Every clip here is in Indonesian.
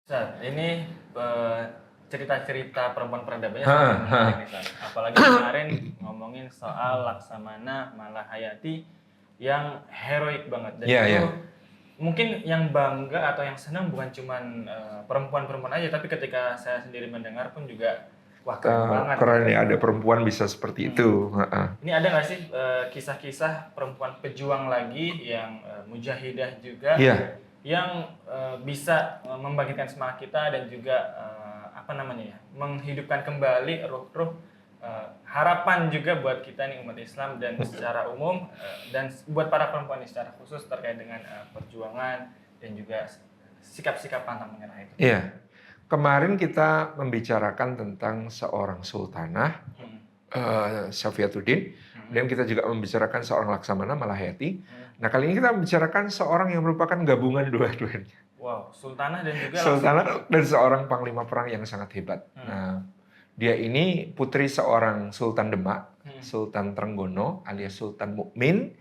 Ustaz, ini cerita-cerita perempuan peradabannya sangat menarik nih, Ustaz. Apalagi kemarin ngomongin soal Laksamana Malahayati yang heroik banget. Dan itu mungkin yang bangga atau yang senang bukan cuman perempuan-perempuan aja, tapi ketika saya sendiri mendengar pun juga wah keren banget. Keren ya, ada perempuan bisa seperti itu. Ini ada nggak sih kisah-kisah perempuan pejuang lagi yang mujahidah juga? Yang bisa membangkitkan semangat kita dan juga menghidupkan kembali ruh-ruh harapan juga buat kita nih umat Islam dan secara umum dan buat para perempuan secara khusus terkait dengan perjuangan dan juga sikap-sikap pantang menyerah itu. Iya, kemarin kita membicarakan tentang seorang sultanah Syafiatuddin, dan kita juga membicarakan seorang Laksamana Malahayati. Nah, kali ini kita membicarakan seorang yang merupakan gabungan dua-duanya. Wow, sultanah dan juga sultanah dan seorang panglima perang yang sangat hebat. Nah, dia ini putri seorang Sultan Demak, Sultan Trenggono alias Sultan Mukmin,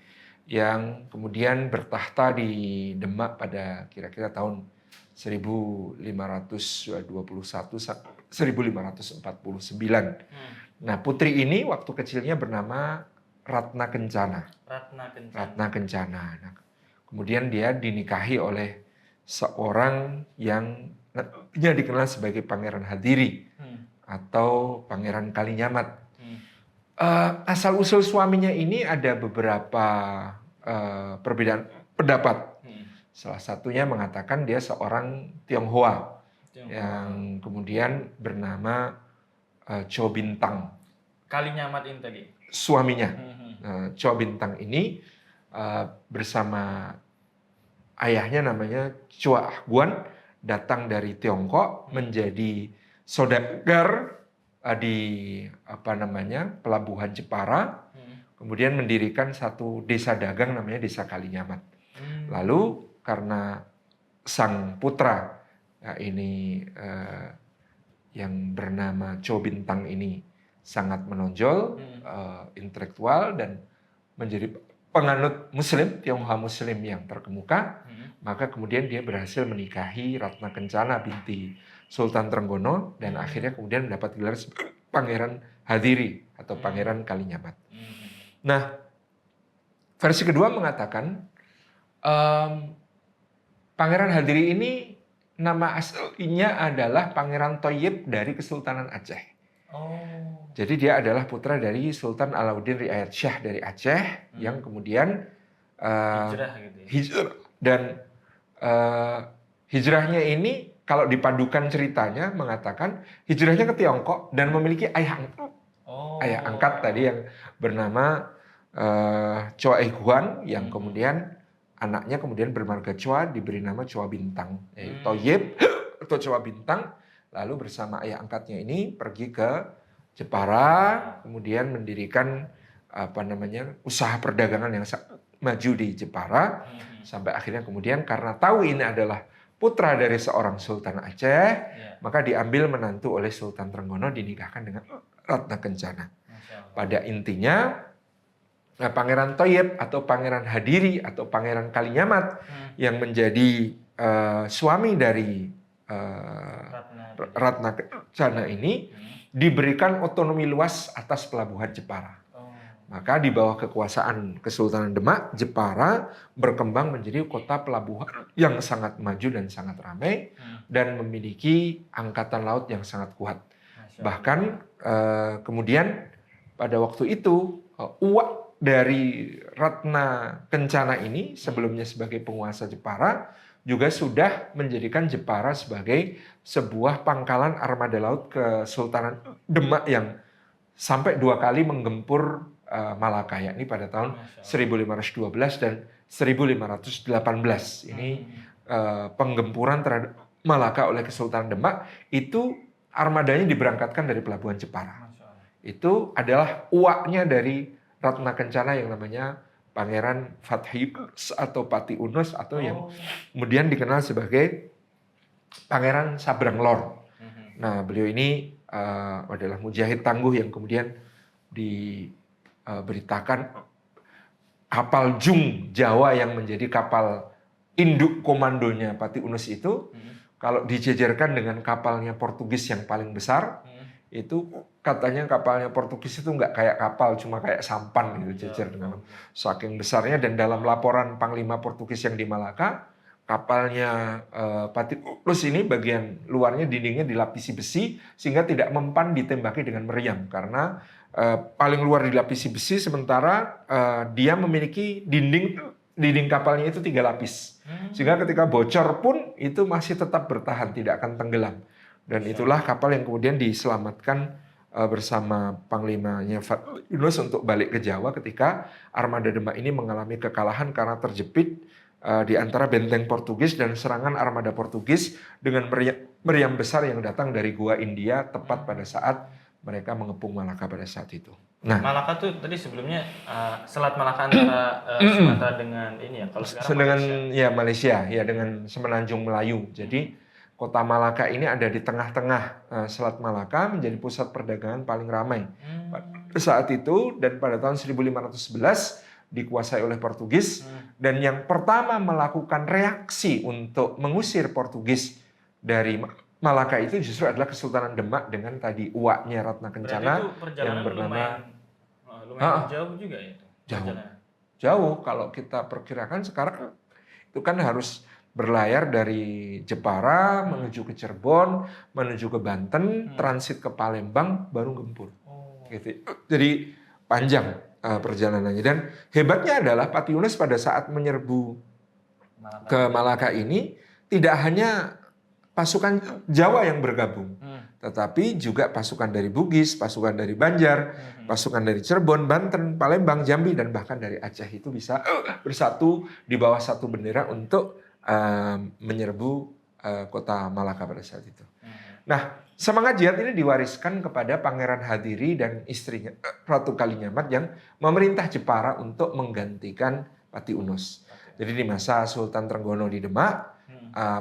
yang kemudian bertahta di Demak pada kira-kira tahun 1521 1549. Nah, putri ini waktu kecilnya bernama Ratna Kencana. Nah, kemudian dia dinikahi oleh seorang yang nantinya dikenal sebagai Pangeran Hadiri atau Pangeran Kalinyamat. Asal-usul suaminya ini ada beberapa perbedaan pendapat. Salah satunya mengatakan dia seorang Tionghoa yang kemudian bernama Chow Bintang. Kalinyamat ini tadi? Suaminya. Chow Bintang ini bersama ayahnya namanya Chua Ahguan datang dari Tiongkok menjadi saudagar di pelabuhan Jepara, kemudian mendirikan satu desa dagang namanya Desa Kalinyamat. Lalu karena sang putra yang bernama Chow Bintang ini sangat menonjol, intelektual dan menjadi penganut Muslim, Tionghoa Muslim yang terkemuka, maka kemudian dia berhasil menikahi Ratna Kencana binti Sultan Trenggono dan akhirnya kemudian mendapat gelar Pangeran Hadiri atau Pangeran Kalinyamat. Nah, versi kedua mengatakan Pangeran Hadiri ini nama aslinya adalah Pangeran Thoyyib dari Kesultanan Aceh. Jadi dia adalah putra dari Sultan Alauddin Riayat Shah dari Aceh yang kemudian hijrah dan hijrahnya ini kalau dipadukan ceritanya mengatakan hijrahnya ke Tiongkok dan memiliki ayah angkat tadi yang bernama Chua Ahguan yang kemudian anaknya kemudian bermarga Chua diberi nama Chua Bintang, yaitu Thoyyib atau Chua Bintang. Lalu bersama ayah angkatnya ini pergi ke Jepara, kemudian mendirikan usaha perdagangan yang maju di Jepara, sampai akhirnya kemudian karena tahu ini adalah putra dari seorang Sultan Aceh, maka diambil menantu oleh Sultan Trenggono, dinikahkan dengan Ratna Kencana. Pada intinya Pangeran Thoyyib atau Pangeran Hadiri atau Pangeran Kalinyamat yang menjadi suami dari Ratna Kencana ini diberikan otonomi luas atas pelabuhan Jepara. Maka di bawah kekuasaan Kesultanan Demak, Jepara berkembang menjadi kota pelabuhan yang sangat maju dan sangat ramai dan memiliki angkatan laut yang sangat kuat. Bahkan kemudian pada waktu itu uak dari Ratna Kencana ini sebelumnya sebagai penguasa Jepara juga sudah menjadikan Jepara sebagai sebuah pangkalan armada laut Kesultanan Demak yang sampai 2 kali menggempur Malaka, yakni pada tahun 1512 dan 1518. Ini penggempuran terhadap Malaka oleh Kesultanan Demak, itu armadanya diberangkatkan dari pelabuhan Jepara. Itu adalah uaknya dari Ratna Kencana yang namanya Pangeran Fathi atau Pati Unus atau yang kemudian dikenal sebagai Pangeran Sabrang Lor. Nah, beliau ini adalah mujahid tangguh yang kemudian diberitakan kapal Jung Jawa yang menjadi kapal induk komandonya Pati Unus itu kalau dijejerkan dengan kapalnya Portugis yang paling besar, itu katanya kapalnya Portugis itu nggak kayak kapal, cuma kayak sampan gitu, jejer dengan saking besarnya. Dan dalam laporan Panglima Portugis yang di Malaka, kapalnya Pati Unus ini bagian luarnya dindingnya dilapisi besi sehingga tidak mempan ditembaki dengan meriam, karena paling luar dilapisi besi sementara dia memiliki dinding kapalnya itu 3 lapis. Sehingga ketika bocor pun itu masih tetap bertahan, tidak akan tenggelam. Dan itulah kapal yang kemudian diselamatkan bersama Panglimanya Pati Unus untuk balik ke Jawa ketika armada Demak ini mengalami kekalahan karena terjepit di antara benteng Portugis dan serangan armada Portugis dengan meriam besar yang datang dari Gua India tepat pada saat mereka mengepung Malaka pada saat itu. Nah, Malaka tuh tadi sebelumnya Selat Malaka antara Sumatera dengan ini ya, kalau sekarang dengan Malaysia ya, dengan Semenanjung Melayu. Jadi kota Malaka ini ada di tengah-tengah Selat Malaka, menjadi pusat perdagangan paling ramai pada saat itu, dan pada tahun 1511 dikuasai oleh Portugis. Dan yang pertama melakukan reaksi untuk mengusir Portugis dari Malaka itu justru adalah Kesultanan Demak dengan tadi uaknya Ratna Kencana yang bernama lumayan jauh juga itu. Jauh kalau kita perkirakan sekarang itu kan harus berlayar dari Jepara menuju ke Cirebon, menuju ke Banten, transit ke Palembang, baru gempur. Gitu. Jadi panjang perjalanannya. Dan hebatnya adalah Pati Unus pada saat menyerbu ke Malaka ini tidak hanya pasukan Jawa yang bergabung, tetapi juga pasukan dari Bugis, pasukan dari Banjar, pasukan dari Cirebon, Banten, Palembang, Jambi, dan bahkan dari Aceh itu bisa bersatu di bawah satu bendera untuk menyerbu kota Malaka pada saat itu. Nah, semangat jihad ini diwariskan kepada Pangeran Hadiri dan istrinya Ratu Kalinyamat yang memerintah Jepara untuk menggantikan Pati Unus. Jadi di masa Sultan Trenggono di Demak,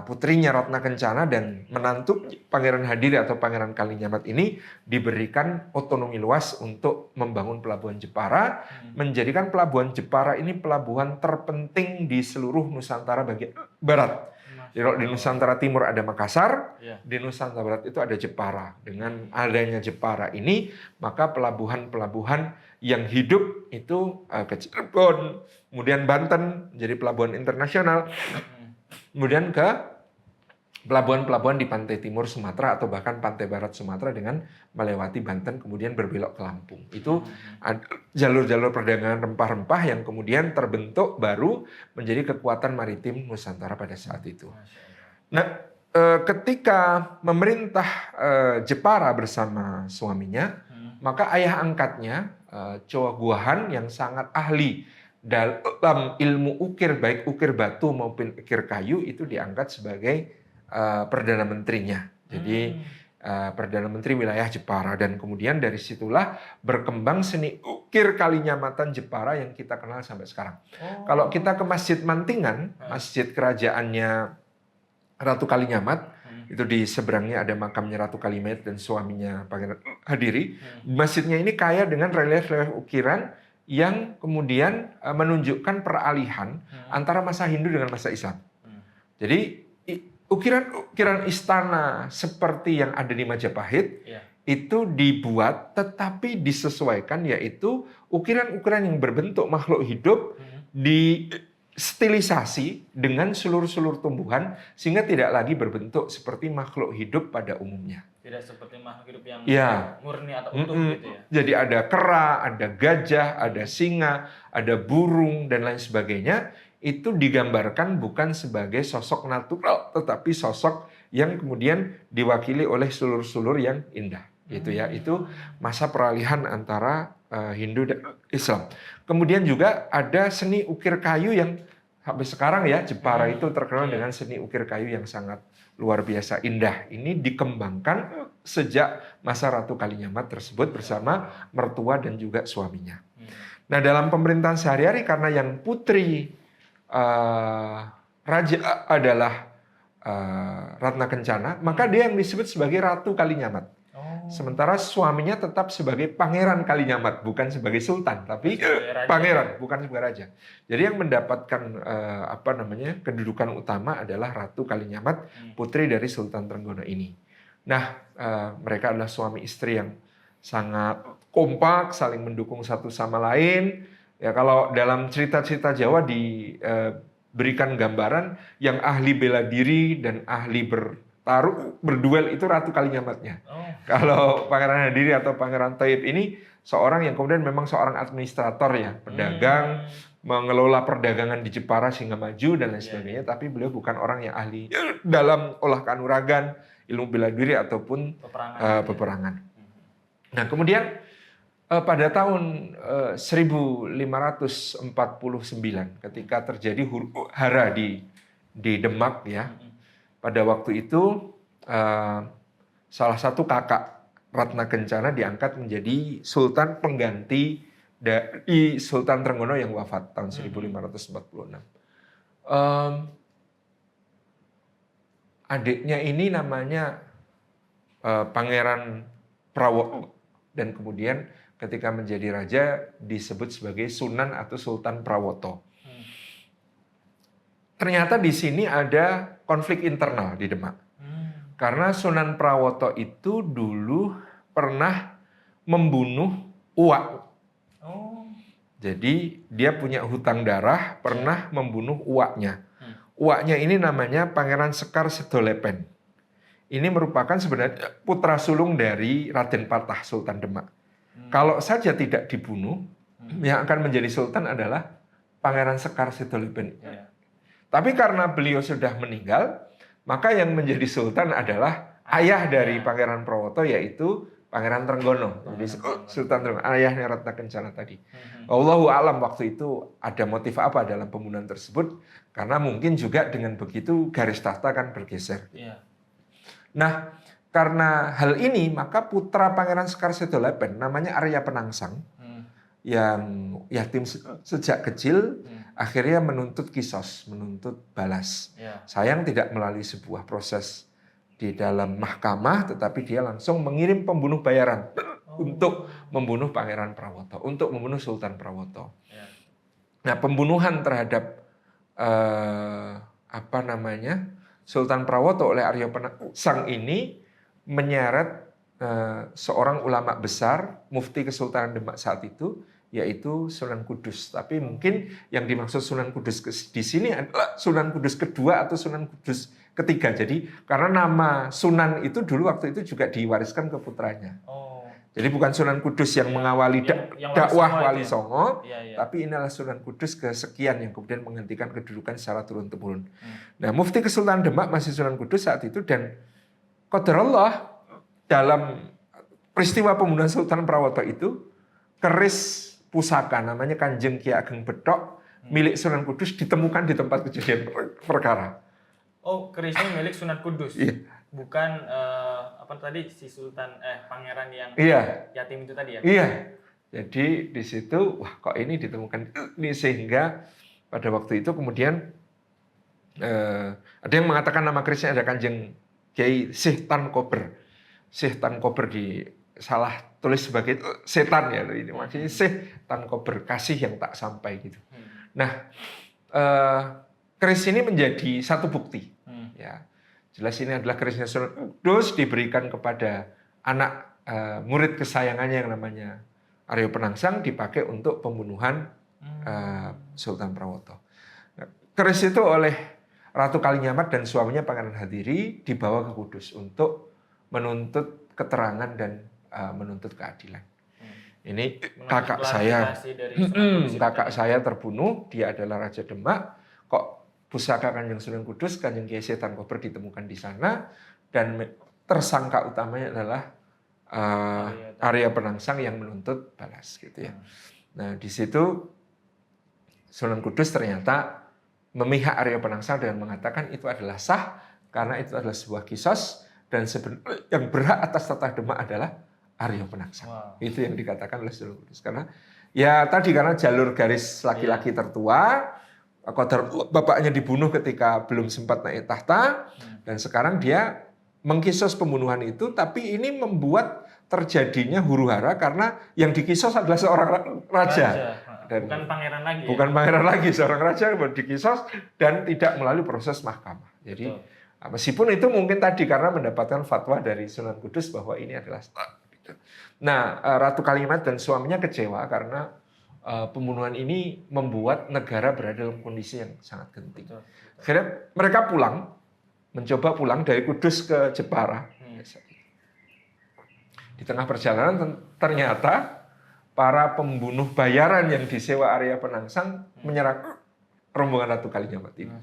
putrinya Ratna Kencana dan menantu Pangeran Hadiri atau Pangeran Kalinyamat ini diberikan otonomi luas untuk membangun pelabuhan Jepara, menjadikan pelabuhan Jepara ini pelabuhan terpenting di seluruh Nusantara bagian barat. Jadi kalau di Nusantara Timur ada Makassar, di Nusantara Barat itu ada Jepara. Dengan adanya Jepara ini, maka pelabuhan-pelabuhan yang hidup itu ke Cirebon, kemudian Banten jadi pelabuhan internasional, kemudian ke pelabuhan-pelabuhan di pantai timur Sumatera atau bahkan pantai barat Sumatera dengan melewati Banten kemudian berbelok ke Lampung. Itu jalur-jalur perdagangan rempah-rempah yang kemudian terbentuk baru menjadi kekuatan maritim Nusantara pada saat itu. Nah, ketika memerintah Jepara bersama suaminya, maka ayah angkatnya Choa Guahan yang sangat ahli dalam ilmu ukir, baik ukir batu maupun ukir kayu, itu diangkat sebagai Perdana Menterinya. Jadi Perdana Menteri wilayah Jepara, dan kemudian dari situlah berkembang seni ukir Kalinyamatan Jepara yang kita kenal sampai sekarang. Kalau kita ke Masjid Mantingan, masjid kerajaannya Ratu Kalinyamat, itu di seberangnya ada makamnya Ratu Kalinyamat dan suaminya Pangeran Hadiri. Masjidnya ini kaya dengan relief-relief ukiran yang kemudian menunjukkan peralihan antara masa Hindu dengan masa Islam. Jadi ukiran-ukiran istana seperti yang ada di Majapahit itu dibuat tetapi disesuaikan, yaitu ukiran-ukiran yang berbentuk makhluk hidup distilisasi dengan sulur-sulur tumbuhan sehingga tidak lagi berbentuk seperti makhluk hidup pada umumnya. Tidak seperti makhluk hidup yang Ya. murni atau utuh gitu ya. Jadi ada kera, ada gajah, ada singa, ada burung dan lain sebagainya. Itu digambarkan bukan sebagai sosok natural, tetapi sosok yang kemudian diwakili oleh sulur-sulur yang indah. Gitu ya. Itu masa peralihan antara Hindu dan Islam. Kemudian juga ada seni ukir kayu yang sampai sekarang ya, Jepara itu terkenal dengan seni ukir kayu yang sangat luar biasa indah. Ini dikembangkan sejak masa Ratu Kalinyamat tersebut bersama mertua dan juga suaminya. Nah, dalam pemerintahan sehari-hari karena yang putri raja adalah Ratna Kencana, maka dia yang disebut sebagai Ratu Kalinyamat. Sementara suaminya tetap sebagai Pangeran Kalinyamat, bukan sebagai Sultan, tapi Pangeran, bukan sebagai Raja. Jadi yang mendapatkan kedudukan utama adalah Ratu Kalinyamat, putri dari Sultan Trenggono ini. Nah, mereka adalah suami istri yang sangat kompak, saling mendukung satu sama lain. Ya, kalau dalam cerita-cerita Jawa diberikan gambaran yang ahli bela diri dan ahli berduel itu Ratu Kalinyamatnya. Kalau Pangeran Hadiri atau Pangeran Thaib ini seorang yang kemudian memang seorang administrator ya, pedagang, mengelola perdagangan di Jepara sehingga maju dan lain sebagainya, tapi beliau bukan orang yang ahli dalam olah kanuragan, ilmu bela diri ataupun peperangan. Nah, kemudian pada tahun 1549 ketika terjadi huru hara di Demak ya. Pada waktu itu salah satu kakak Ratna Kencana diangkat menjadi sultan pengganti dari Sultan Trenggono yang wafat tahun 1546. Adiknya ini namanya Pangeran Prawoto dan kemudian ketika menjadi raja disebut sebagai Sunan atau Sultan Prawoto. Ternyata di sini ada konflik internal di Demak. Karena Sunan Prawoto itu dulu pernah membunuh uak. Jadi dia punya hutang darah, pernah membunuh uaknya. Uaknya ini namanya Pangeran Sekar Sedolepen. Ini merupakan sebenarnya putra sulung dari Raden Patah, Sultan Demak. Kalau saja tidak dibunuh, yang akan menjadi sultan adalah Pangeran Sekar Sedolepen. Tapi karena beliau sudah meninggal, maka yang menjadi sultan adalah ayah dari Pangeran Prawoto, yaitu Pangeran Trenggono. Jadi Sultan Trenggono, ayahnya Ratna Kencana tadi. Wallahu a'lam waktu itu ada motif apa dalam pembunuhan tersebut, karena mungkin juga dengan begitu garis tahta kan bergeser. Nah, karena hal ini maka putra Pangeran Sekar Sedolepen namanya Arya Penangsang yang yatim sejak kecil akhirnya menuntut kisos, menuntut balas. Sayang tidak melalui sebuah proses di dalam mahkamah, tetapi dia langsung mengirim pembunuh bayaran untuk membunuh Pangeran Prawoto, untuk membunuh Sultan Prawoto. Nah, pembunuhan terhadap Sultan Prawoto oleh Arya Penangsang ini menyeret seorang ulama besar, mufti Kesultanan Demak saat itu, yaitu Sunan Kudus. Tapi mungkin yang dimaksud Sunan Kudus di sini adalah Sunan Kudus kedua atau Sunan Kudus ketiga. Jadi karena nama Sunan itu dulu waktu itu juga diwariskan ke putranya. Jadi bukan Sunan Kudus yang mengawali dakwah Wali Songo, tapi inilah Sunan Kudus kesekian yang kemudian menghentikan kedudukan secara turun-temurun. Nah, mufti Kesultanan Demak masih Sunan Kudus saat itu, dan qadarullah dalam peristiwa pembunuhan Sultan Prawoto itu keris pusaka namanya Kanjeng Ki Ageng Betok milik Sunan Kudus ditemukan di tempat kejadian perkara. Oh, kerisnya milik Sunan Kudus. Bukan si Sultan Pangeran yang yatim itu tadi ya. Iya. Jadi di situ kok ini ditemukan ini, sehingga pada waktu itu kemudian ada yang mengatakan nama kerisnya ada Kanjeng Kiai Syekh Tan Kober. Syekh Tan Kober salah tulis sebagai setan ya, ini maksudnya Syekh Tan Kober, kasih yang tak sampai gitu. Nah, keris ini menjadi satu bukti. Ya, jelas ini adalah kerisnya Sunan Kudus diberikan kepada anak murid kesayangannya yang namanya Arya Penangsang dipakai untuk pembunuhan Sultan Prawoto. Nah, keris itu oleh Ratu Kalinyamat dan suaminya Pangeran Hadiri dibawa ke Kudus untuk menuntut keterangan dan menuntut keadilan. Ini kakak saya terbunuh, dia adalah Raja Demak. Kok pusaka Kanjeng Sunan Kudus, Kanjeng Kiai Setan Kober ditemukan di sana, dan tersangka utamanya adalah Arya Penangsang yang menuntut balas, gitu ya. Nah, di situ Sunan Kudus ternyata memihak Arya Penangsang dengan mengatakan itu adalah sah karena itu adalah sebuah kisos dan sebenarnya yang berhak atas tata Demak adalah Arya Penangsang. Wow. Itu yang dikatakan oleh Sunan Kudus. Karena ya tadi karena jalur garis laki-laki tertua, bapaknya dibunuh ketika belum sempat naik tahta, dan sekarang dia mengkisos pembunuhan itu, tapi ini membuat terjadinya huru-hara karena yang dikisos adalah seorang raja. Dan bukan pangeran lagi. Bukan pangeran lagi, seorang raja dikisos dan tidak melalui proses mahkamah. Jadi meskipun itu mungkin tadi karena mendapatkan fatwa dari Sunan Kudus bahwa ini adalah Nah, Ratu Kalinyamat dan suaminya kecewa karena pembunuhan ini membuat negara berada dalam kondisi yang sangat genting. Akhirnya mereka mencoba pulang dari Kudus ke Jepara. Di tengah perjalanan ternyata para pembunuh bayaran yang disewa Arya Penangsang menyerang rombongan Ratu Kalinyamat ini.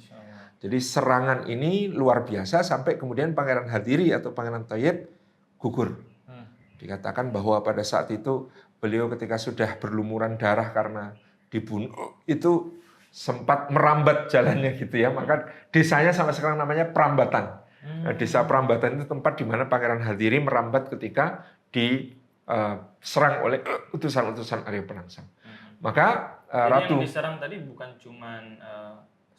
Jadi serangan ini luar biasa sampai kemudian Pangeran Hadiri atau Pangeran Thoyib gugur. Dikatakan bahwa pada saat itu beliau ketika sudah berlumuran darah karena dibunuh itu sempat merambat jalannya gitu ya. Maka desanya sampai sekarang namanya Prambatan. Nah, desa Prambatan itu tempat di mana Pangeran Hadiri merambat ketika diserang oleh utusan-utusan Arya Penangsang. Maka Ratu yang diserang tadi bukan cuman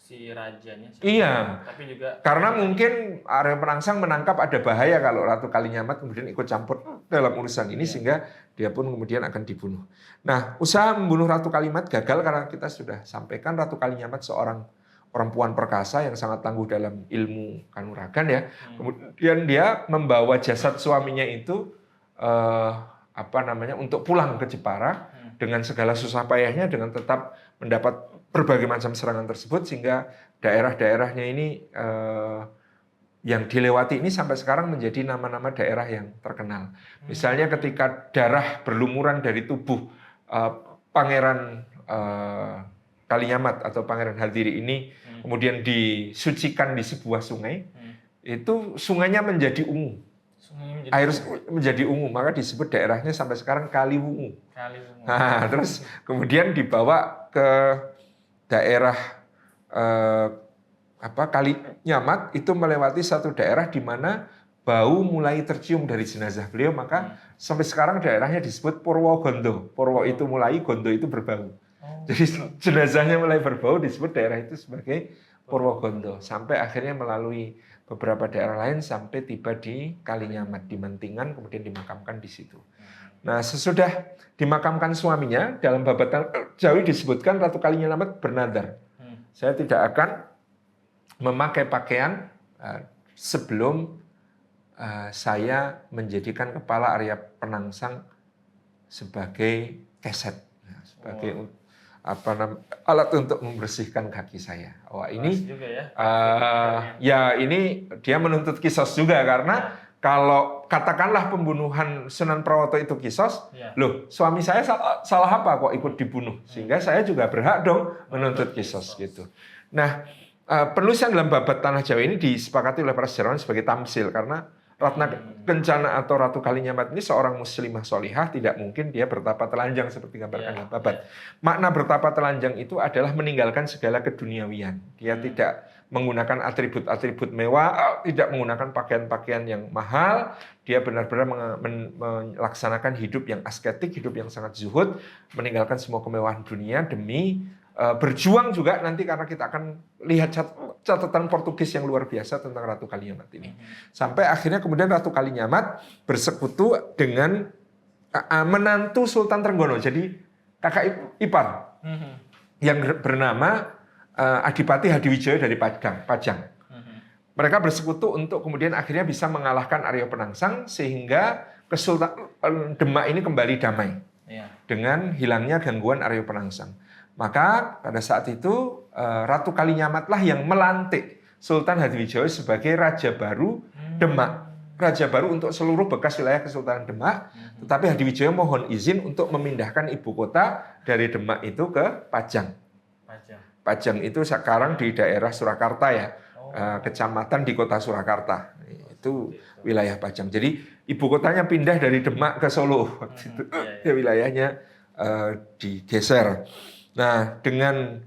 si rajanya, iya, tapi juga karena mungkin Arya Penangsang menangkap ada bahaya kalau Ratu Kalinyamat kemudian ikut campur dalam urusan ini, sehingga dia pun kemudian akan dibunuh. Nah, usaha membunuh Ratu Kalinyamat gagal karena kita sudah sampaikan Ratu Kalinyamat seorang perempuan perkasa yang sangat tangguh dalam ilmu kanuragan ya. Kemudian dia membawa jasad suaminya itu untuk pulang ke Jepara dengan segala susah payahnya, dengan tetap mendapat berbagai macam serangan tersebut, sehingga daerah-daerahnya ini yang dilewati ini sampai sekarang menjadi nama-nama daerah yang terkenal. Misalnya ketika darah berlumuran dari tubuh Pangeran Kalinyamat atau Pangeran Hadiri ini kemudian disucikan di sebuah sungai, itu sungainya menjadi ungu. Air menjadi ungu, maka disebut daerahnya sampai sekarang Kaliwungu. Nah, terus kemudian dibawa ke daerah Kalinyamat, itu melewati satu daerah di mana bau mulai tercium dari jenazah beliau, maka sampai sekarang daerahnya disebut Purwogondo. Purwo itu mulai, Gondo itu berbau. Jadi jenazahnya mulai berbau, disebut daerah itu sebagai Purwogondo. Sampai akhirnya melalui beberapa daerah lain sampai tiba di Kalinyamat, di Mentingan, kemudian dimakamkan di situ. Nah, sesudah dimakamkan suaminya, dalam Babatan Jawi disebutkan Ratu Kalinyamat bernadar. Saya tidak akan memakai pakaian sebelum saya menjadikan kepala Arya Penangsang sebagai keset, sebagai alat untuk membersihkan kaki saya. Wah, ini ini dia menuntut kisos juga, karena kalau katakanlah pembunuhan Sunan Prawoto itu kisos, loh suami saya salah apa kok ikut dibunuh, sehingga saya juga berhak dong menuntut kisos gitu. Nah, penulisan dalam Babat Tanah Jawa ini disepakati oleh para sejarawan sebagai tamsil, karena Ratna Kencana atau Ratu Kalinyamat ini seorang muslimah solihah, tidak mungkin dia bertapa telanjang seperti gambarkan dalam Babat. Makna bertapa telanjang itu adalah meninggalkan segala keduniawian. Dia tidak menggunakan atribut-atribut mewah, tidak menggunakan pakaian-pakaian yang mahal. Dia benar-benar melaksanakan hidup yang asketik, hidup yang sangat zuhud, meninggalkan semua kemewahan dunia demi berjuang juga nanti, karena kita akan lihat catatan Portugis yang luar biasa tentang Ratu Kalinyamat ini. Sampai akhirnya kemudian Ratu Kalinyamat bersekutu dengan menantu Sultan Trenggono, jadi kakak ipar, yang bernama Adipati Hadiwijaya dari Pajang. Mereka bersekutu untuk kemudian akhirnya bisa mengalahkan Arya Penangsang, sehingga Kesultanan Demak ini kembali damai Iya. dengan hilangnya gangguan Arya Penangsang. Maka pada saat itu Ratu Kalinyamatlah yang melantik Sultan Hadiwijaya sebagai Raja Baru Demak. Raja baru untuk seluruh bekas wilayah Kesultanan Demak, tetapi Hadiwijaya mohon izin untuk memindahkan ibu kota dari Demak itu ke Pajang. Pajang itu sekarang di daerah Surakarta ya, kecamatan di kota Surakarta. Itu wilayah Pajang. Jadi ibu kotanya pindah dari Demak ke Solo. Waktu itu wilayahnya digeser. Nah, dengan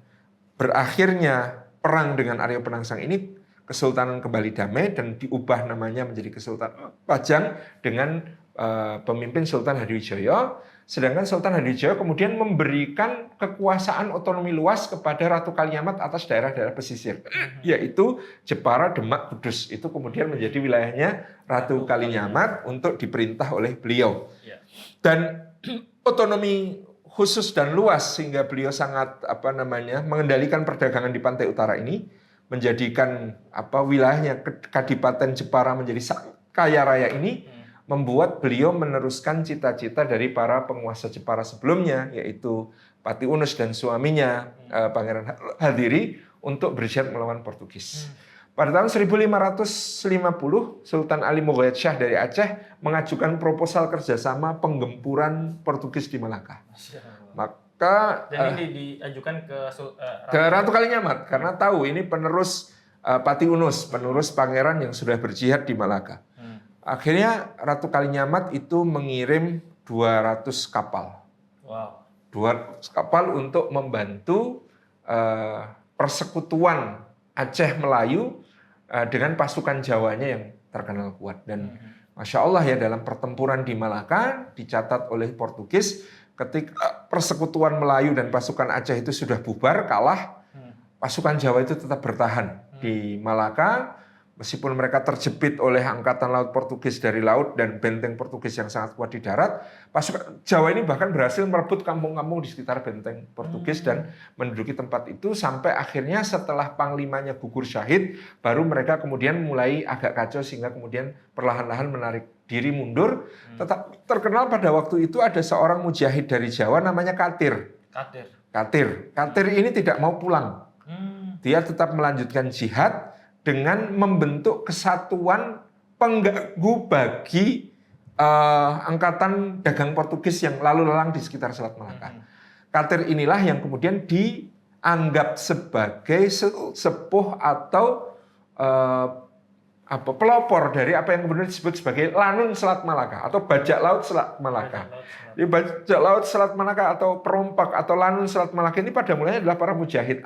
berakhirnya perang dengan Arya Penangsang ini, Kesultanan kembali damai dan diubah namanya menjadi Kesultanan Pajang dengan pemimpin Sultan Hadiwijaya. Sedangkan Sultan Hadiwijaya kemudian memberikan kekuasaan otonomi luas kepada Ratu Kalinyamat atas daerah-daerah pesisir, yaitu Jepara, Demak, Kudus. Itu kemudian menjadi wilayahnya Ratu Kalinyamat untuk diperintah oleh beliau. Dan otonomi khusus dan luas sehingga beliau sangat mengendalikan perdagangan di pantai utara ini, menjadikan wilayahnya Kadipaten Jepara menjadi kaya raya ini, membuat beliau meneruskan cita-cita dari para penguasa Jepara sebelumnya, yaitu Pati Unus dan suaminya Pangeran Hadiri untuk berjihad melawan Portugis. Pada tahun 1550, Sultan Ali Mogayat Shah dari Aceh mengajukan proposal kerjasama penggempuran Portugis di Malaka. Dan ini diajukan ke Ratu Kalinyamat karena tahu ini penerus Pati Unus, penerus pangeran yang sudah berjihad di Malaka. Akhirnya Ratu Kalinyamat itu mengirim 200 kapal. 200 kapal untuk membantu persekutuan Aceh Melayu dengan pasukan Jawanya yang terkenal kuat. Dan Masya Allah ya, dalam pertempuran di Malaka dicatat oleh Portugis, ketika persekutuan Melayu dan pasukan Aceh itu sudah bubar, kalah, pasukan Jawa itu tetap bertahan di Malaka. Meskipun mereka terjepit oleh angkatan laut Portugis dari laut dan benteng Portugis yang sangat kuat di darat, pasukan Jawa ini bahkan berhasil merebut kampung-kampung di sekitar benteng Portugis dan menduduki tempat itu sampai akhirnya setelah panglimanya gugur syahid, baru mereka kemudian mulai agak kacau sehingga kemudian perlahan-lahan menarik diri mundur. Tetap terkenal pada waktu itu ada seorang mujahid dari Jawa namanya Katir. Katir ini tidak mau pulang. Dia tetap melanjutkan jihad dengan membentuk kesatuan pengganggu bagi angkatan dagang Portugis yang lalu lalang di sekitar Selat Malaka. Katir inilah yang kemudian dianggap sebagai sepuh atau pelopor dari apa yang kemudian disebut sebagai Lanun Selat Malaka atau Bajak Laut Selat Malaka. Jadi Bajak Laut Selat Malaka atau perompak atau Lanun Selat Malaka ini pada mulanya adalah para mujahid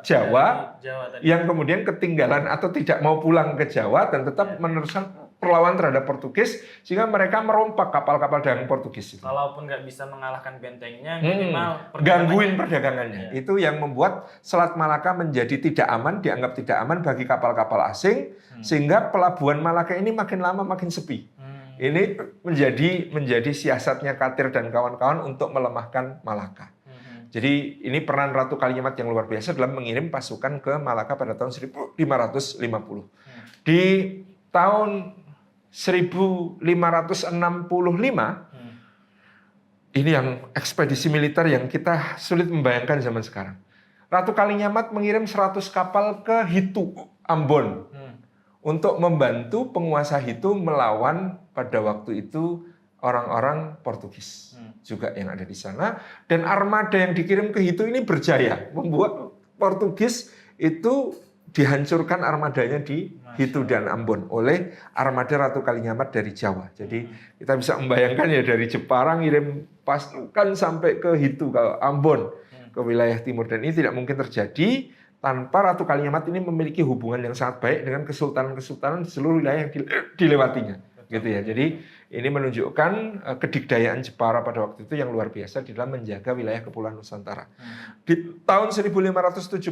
Jawa yang kemudian ketinggalan atau tidak mau pulang ke Jawa dan tetap meneruskan perlawanan terhadap Portugis sehingga mereka merompak kapal-kapal dagang Portugis itu. Walaupun nggak bisa mengalahkan bentengnya, minimal gangguin perdagangannya. Itu yang membuat Selat Malaka menjadi tidak aman, dianggap tidak aman bagi kapal-kapal asing, sehingga pelabuhan Malaka ini makin lama makin sepi. Ini menjadi siasatnya Katir dan kawan-kawan untuk melemahkan Malaka. Jadi ini peran Ratu Kalinyamat yang luar biasa dalam mengirim pasukan ke Malaka pada tahun 1550. Di tahun 1565, ini yang ekspedisi militer yang kita sulit membayangkan zaman sekarang. Ratu Kalinyamat mengirim 100 kapal ke Hitu, Ambon, untuk membantu penguasa Hitu melawan pada waktu itu orang-orang Portugis juga yang ada di sana. Dan armada yang dikirim ke Hitu ini berjaya, membuat Portugis itu dihancurkan armadanya di Hitu dan Ambon oleh armada Ratu Kalinyamat dari Jawa. Jadi kita bisa membayangkan ya, dari Jepara ngirim pasukan sampai ke Hitu, ke Ambon, ke wilayah timur. Dan ini tidak mungkin terjadi tanpa Ratu Kalinyamat ini memiliki hubungan yang sangat baik dengan kesultanan-kesultanan di seluruh wilayah yang dilewatinya. Gitu ya. Jadi ini menunjukkan kedikdayaan Jepara pada waktu itu yang luar biasa di dalam menjaga wilayah Kepulauan Nusantara. Di tahun 1573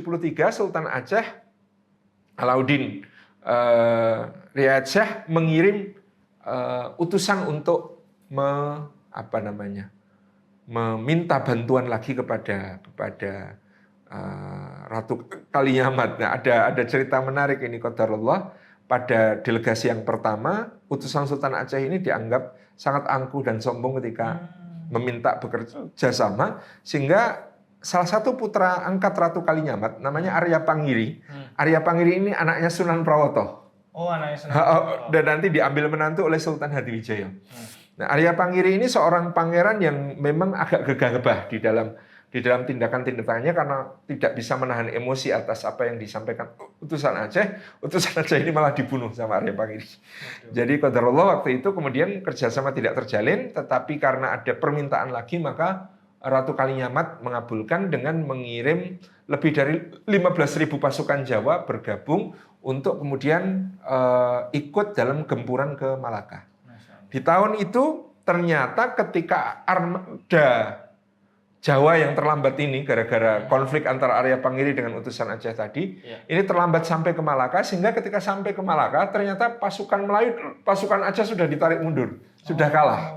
Sultan Aceh Alauddin Riayat Shah mengirim utusan untuk meminta bantuan lagi kepada Ratu Kalinyamat. Nah, ada cerita menarik ini qadarullah. pada delegasi yang pertama, utusan Sultan Aceh ini dianggap sangat angkuh dan sombong ketika meminta bekerja sama, sehingga salah satu putra angkat Ratu Kalinyamat namanya Arya Pangiri. Arya Pangiri ini anaknya Sunan Prawoto. Oh, anaknya Sunan Prawoto. Dan nanti diambil menantu oleh Sultan Hadiwijaya. Nah, Arya Pangiri ini seorang pangeran yang memang agak gegabah di dalam tindakan-tindakannya karena tidak bisa menahan emosi atas apa yang disampaikan utusan Aceh. Utusan Aceh ini malah dibunuh sama Arya Pangiri. Jadi qadarullah waktu itu kemudian kerjasama tidak terjalin, tetapi karena ada permintaan lagi maka Ratu Kalinyamat mengabulkan dengan mengirim lebih dari 15.000 pasukan Jawa bergabung untuk kemudian ikut dalam gempuran ke Malaka. Di tahun itu ternyata ketika armada Jawa yang terlambat ini gara-gara konflik antara Arya Pangiri dengan utusan Aceh tadi, ini terlambat sampai ke Malaka, sehingga ketika sampai ke Malaka ternyata pasukan Melayu, pasukan Aceh sudah ditarik mundur, sudah kalah.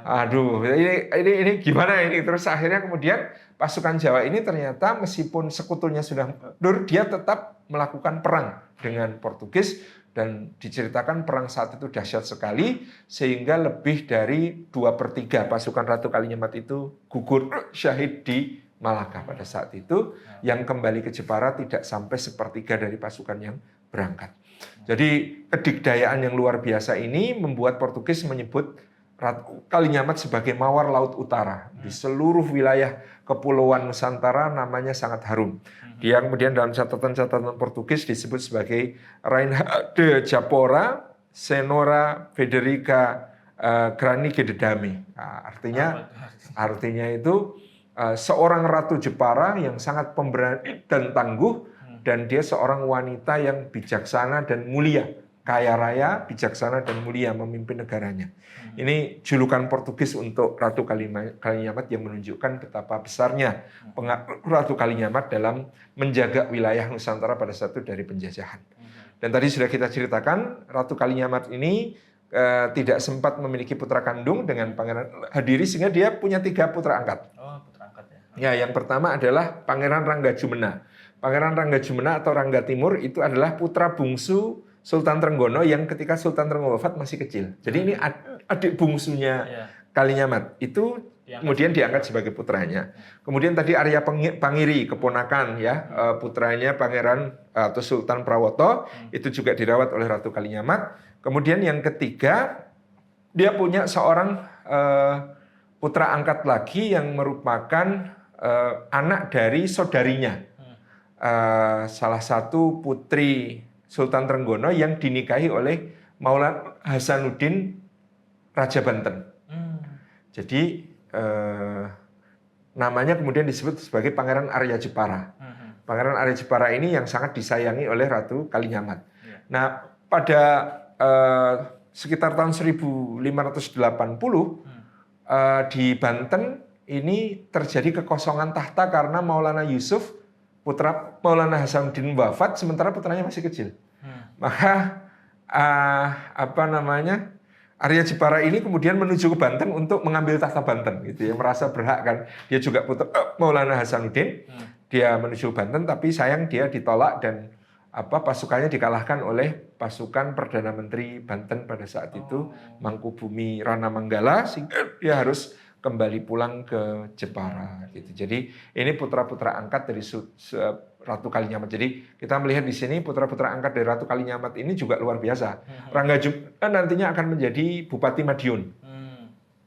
Aduh, ini gimana ini? Terus akhirnya kemudian pasukan Jawa ini ternyata meskipun sekutunya sudah mundur, dia tetap melakukan perang dengan Portugis. Dan diceritakan perang saat itu dahsyat sekali, sehingga lebih dari 2/3 pasukan Ratu Kalinyamat itu gugur syahid di Malaka pada saat itu. Yang kembali ke Jepara tidak sampai 1/3 dari pasukan yang berangkat. Jadi kedikdayaan yang luar biasa ini membuat Portugis menyebut Ratu Kalinyamat sebagai mawar laut utara. Di seluruh wilayah kepulauan Nusantara namanya sangat harum. Dia kemudian dalam catatan-catatan Portugis disebut sebagai Rainha de Japora Senora Federica Grani Gededame. Nah, artinya itu seorang ratu Jepara yang sangat pemberani dan tangguh, dan dia seorang wanita yang bijaksana dan mulia, kaya raya, bijaksana dan mulia memimpin negaranya. Ini julukan Portugis untuk Ratu Kalinyamat yang menunjukkan betapa besarnya pengaruh Ratu Kalinyamat dalam menjaga wilayah Nusantara pada saat itu dari penjajahan. Dan tadi sudah kita ceritakan, Ratu Kalinyamat ini tidak sempat memiliki putra kandung dengan Pangeran Hadiri, sehingga dia punya 3 putra angkat. Oh, putra angkat ya. Ya, yang pertama adalah Pangeran Ranggajumena. Pangeran Ranggajumena atau Rangga Timur itu adalah putra bungsu Sultan Trenggono yang ketika Sultan Trenggono wafat masih kecil. Jadi ini adik bungsunya Kalinyamat. Itu kemudian diangkat sebagai putranya. Kemudian tadi Arya Pangiri, keponakan ya, putranya Pangeran atau Sultan Prawoto, itu juga dirawat oleh Ratu Kalinyamat. Kemudian yang ketiga, dia punya seorang putra angkat lagi yang merupakan anak dari saudarinya. Salah satu putri Sultan Trenggono yang dinikahi oleh Maulana Hasanuddin Raja Banten. Jadi namanya kemudian disebut sebagai Pangeran Arya Jepara. Pangeran Arya Jepara ini yang sangat disayangi oleh Ratu Kalinyamat. Nah, pada sekitar tahun 1580 di Banten ini terjadi kekosongan tahta karena Maulana Yusuf, putra Maulana Hasanuddin wafat, sementara putranya masih kecil. Maka Arya Jepara ini kemudian menuju ke Banten untuk mengambil tahta Banten, gitu ya, merasa berhak kan. Dia juga putra Maulana Hasanuddin. Dia menuju Banten, tapi sayang dia ditolak dan pasukannya dikalahkan oleh pasukan Perdana Menteri Banten pada saat itu, Mangkubumi Rana Manggala, sehingga dia harus kembali pulang ke Jepara gitu. Jadi ini putra-putra angkat dari Ratu Kalinyamat. Jadi kita melihat di sini putra-putra angkat dari Ratu Kalinyamat ini juga luar biasa. Ranggajumena nantinya akan menjadi Bupati Madiun.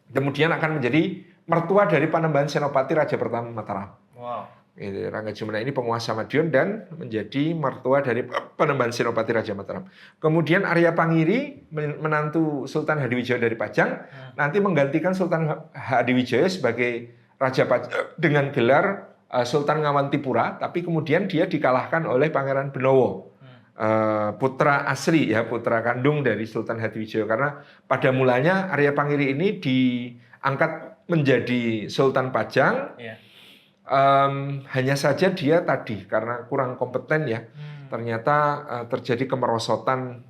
Kemudian akan menjadi mertua dari Panembahan Senopati Raja pertama Mataram. Wow. Ranggajumena ini penguasa Madiun dan menjadi mertua dari Panembahan Senopati Raja Mataram. Kemudian Arya Pangiri, menantu Sultan Hadiwijaya dari Pajang, nanti menggantikan Sultan Hadiwijaya sebagai Raja Pajang dengan gelar Sultan Ngawantipura, tapi kemudian dia dikalahkan oleh Pangeran Benowo, putra asli ya, putra kandung dari Sultan Hadiwijaya. Karena pada mulanya Arya Pangiri ini diangkat menjadi Sultan Pajang. Hanya saja dia tadi karena kurang kompeten ya, ternyata terjadi kemerosotan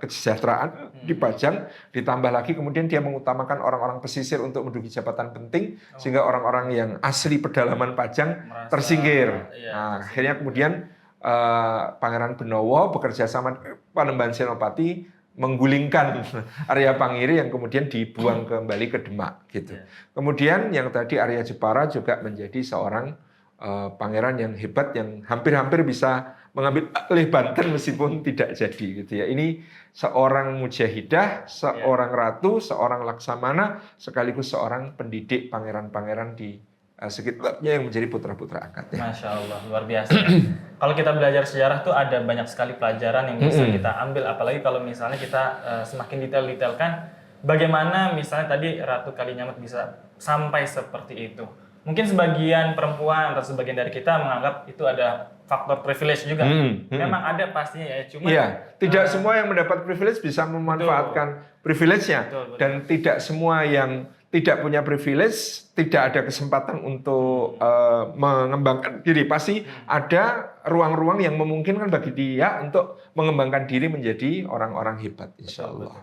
kesejahteraan di Pajang, ditambah lagi kemudian dia mengutamakan orang-orang pesisir untuk menduduki jabatan penting, sehingga orang-orang yang asli pedalaman Pajang tersingkir. Nah, akhirnya kemudian Pangeran Benowo bekerja sama Panembahan Senopati menggulingkan Arya Pangiri yang kemudian dibuang kembali ke Demak gitu. Kemudian yang tadi Arya Jepara juga menjadi seorang pangeran yang hebat yang hampir-hampir bisa mengambil alih Banten meskipun tidak jadi gitu ya. Ini seorang mujahidah, seorang ratu, seorang laksamana sekaligus seorang pendidik pangeran-pangeran di sekitarnya yang menjadi putra-putra angkatnya. Masya Allah, luar biasa. Kalau kita belajar sejarah tuh ada banyak sekali pelajaran yang bisa kita ambil, apalagi kalau misalnya kita semakin detail-detailkan bagaimana misalnya tadi Ratu Kalinyamat bisa sampai seperti itu. Mungkin sebagian perempuan atau sebagian dari kita menganggap itu ada faktor privilege juga. Memang ada pastinya ya, cuma tidak semua yang mendapat privilege bisa memanfaatkan privilege-nya, dan tidak semua yang tidak punya privilege tidak ada kesempatan untuk mengembangkan diri. Pasti ada ruang-ruang yang memungkinkan bagi dia untuk mengembangkan diri menjadi orang-orang hebat, insya Allah.